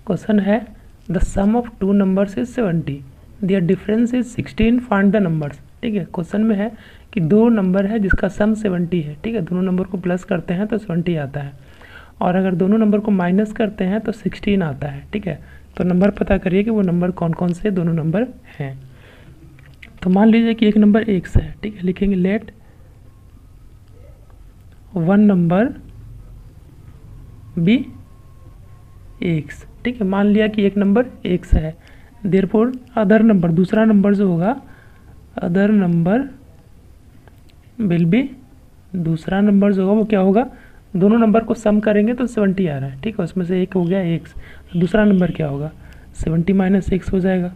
Question है the sum of two numbers is 70, their difference is 16, find the numbers. ठीक है, question में है कि दो नंबर है जिसका सम 70 है। ठीक है, दोनों नंबर को प्लस करते हैं तो 70 आता है, और अगर दोनों नंबर को माइनस करते हैं तो 16 आता है। ठीक है, तो नंबर पता करिए कि वो नंबर कौन कौन से दोनों नंबर हैं। तो मान लीजिए कि एक नंबर x है। ठीक है, लिखेंगे let one number be x। ठीक है, मान लिया कि एक नंबर x है, देयरफॉर अदर नंबर, दूसरा नंबर जो होगा अदर नंबर विल बी, दूसरा नंबर जो होगा वो क्या होगा, दोनों नंबर को सम करेंगे तो 70 आ रहा है। ठीक है, उसमें से एक हो गया x, तो दूसरा नंबर क्या होगा 70 माइनस x हो जाएगा।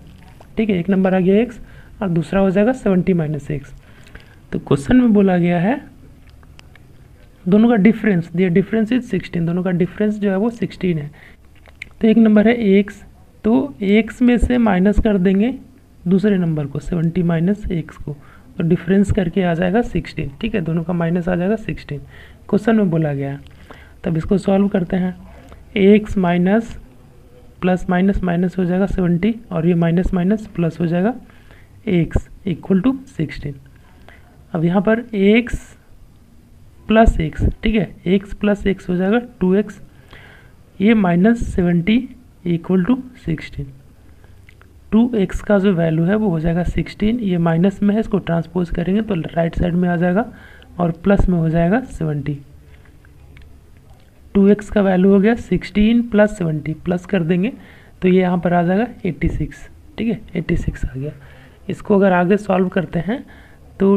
ठीक है, एक नंबर आ गया x और दूसरा हो जाएगा 70 माइनस x। तो क्वेश्चन में बोला गया है दोनों का डिफरेंस, दिया डिफरेंस इज 16, दोनों का डिफरेंस जो है वो 16 है। तो एक नंबर है x, तो x में से माइनस कर देंगे दूसरे नंबर को 70 माइनस x को, तो डिफरेंस करके आ जाएगा 16। ठीक है, दोनों का माइनस आ जाएगा 16, क्वेश्चन में बोला गया। तब इसको सॉल्व करते हैं, x minus plus minus minus हो जाएगा 70, और ये माइनस माइनस प्लस हो जाएगा x इक्वल टू 16। अब यहाँ पर x प्लस x, ठीक है, x प्लस x हो जाएगा 2x, ये माइनस 70 इक्वल टू 16। 2x का जो वैल्यू है वो हो जाएगा 16, ये माइनस में है, इसको ट्रांसपोज करेंगे तो राइट साइड में आ जाएगा और प्लस में हो जाएगा 70। 2x का वैल्यू हो गया 16 प्लस 70, प्लस कर देंगे तो ये यहाँ पर आ जाएगा 86। ठीक है, 86 आ गया। इसको अगर आगे सॉल्व करते हैं तो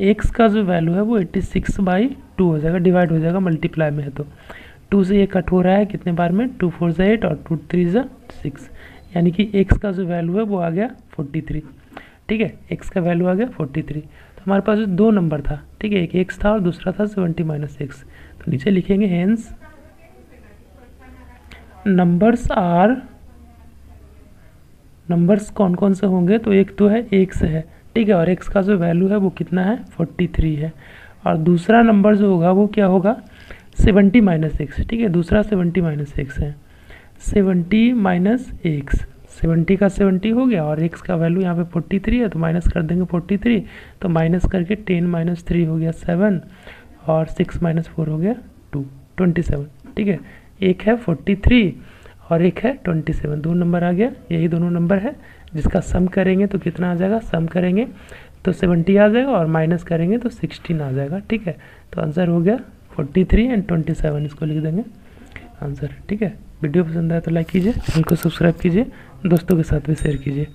x का जो वैल्यू है वो 86/2 हो जाएगा, डिवाइड हो जाएगा, मल्टीप्लाई में है तो 2 से ये कट हो रहा है कितने बार में, 2 4 ज़ा 8 और 2 3 ज़ा 6, यानी कि x का जो वैल्यू है वो आ गया 43। ठीक है, x का वैल्यू आ गया 43। तो हमारे पास जो दो नंबर था, ठीक है, एक x था और दूसरा था 70 माइनस x। तो नीचे लिखेंगे हेंस नंबर्स कौन कौन से होंगे, तो एक तो है x है। ठीक है, और x का जो वैल्यू है वो कितना है 43 है, और दूसरा नंबर जो होगा वो क्या होगा 70 माइनस x। ठीक है, दूसरा 70 माइनस x है, 70 माइनस x, 70 का 70 हो गया और x का वैल्यू यहाँ पे 43 है तो माइनस कर देंगे 43, तो माइनस करके 10 माइनस 3 हो गया 7, और 6 माइनस 4 हो गया 2, 27। ठीक है, एक है 43 और एक है 27, दो नंबर आ गया, यही दोनों नंबर है जिसका सम करेंगे तो कितना आ जाएगा, सम करेंगे तो 70 आ जाएगा और माइनस करेंगे तो 16 आ जाएगा। ठीक है, तो आंसर हो गया 43 एंड 27, इसको लिख देंगे आंसर। ठीक है, वीडियो पसंद आया तो लाइक कीजिए, चैनल को सब्सक्राइब कीजिए, दोस्तों के साथ भी शेयर कीजिए।